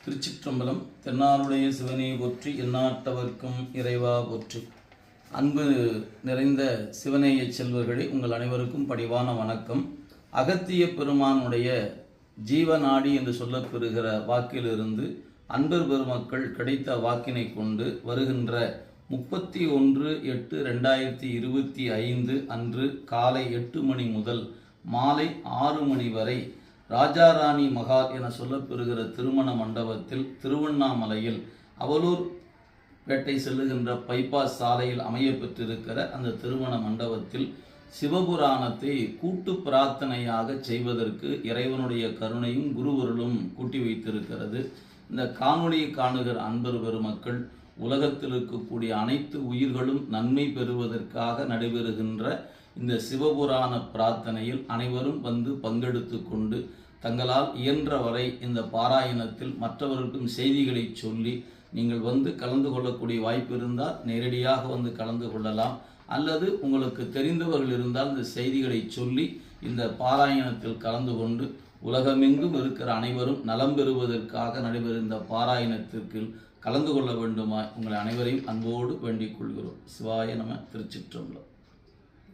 திருச்சிற்றம்பலம். தென்னாருடைய சிவனே போற்றி, எந்நாட்டவர்க்கும் இறைவா போற்றி. அன்பு நிறைந்த சிவனேய செல்வர்களே, உங்கள் அனைவருக்கும் பணிவான வணக்கம். அகத்திய பெருமானுடைய ஜீவநாடி என்று சொல்லப்பெறுகிற வாக்கிலிருந்து அன்பர் பெருமக்கள் கிடைத்த வாக்கினை கொண்டு வருகின்ற 31/8/2025 அன்று காலை 8 மணி முதல் மாலை 6 மணி வரை ராஜாராணி மகால் என சொல்லப்பெறுகிற திருமண மண்டபத்தில் திருவண்ணாமலையில் அவலூர் பேட்டை செல்லுகின்ற பைபாஸ் சாலையில் அமைய பெற்றிருக்கிற அந்த திருமண மண்டபத்தில் சிவபுராணத்தை கூட்டு பிரார்த்தனையாக செய்வதற்கு இறைவனுடைய கருணையும் குருவருளும் கூட்டி வைத்திருக்கிறது. இந்த காணொளியை காணுகிற அன்பர் பெருமக்கள் உலகத்தில் இருக்கக்கூடிய அனைத்து உயிர்களும் நன்மை பெறுவதற்காக நடைபெறுகின்ற இந்த சிவபுராண பிரார்த்தனையில் அனைவரும் வந்து பங்கெடுத்து கொண்டு தங்களால் இயன்ற வரை இந்த பாராயணத்தில் மற்றவர்களுக்கும் செய்திகளை சொல்லி நீங்கள் வந்து கலந்து கொள்ளக்கூடிய வாய்ப்பு இருந்தால் நேரடியாக வந்து கலந்து கொள்ளலாம். அல்லது உங்களுக்கு தெரிந்தவர்கள் இருந்தால் இந்த செய்திகளை சொல்லி இந்த பாராயணத்தில் கலந்து கொண்டு உலகமெங்கும் இருக்கிற அனைவரும் நலம் பெறுவதற்காக நடைபெறும் இந்த பாராயணத்திற்கு கலந்து கொள்ள வேண்டுமா உங்களை அனைவரையும் அன்போடு வேண்டிக் கொள்கிறோம். சிவாய நம. திருச்சிற்றம்பலம்.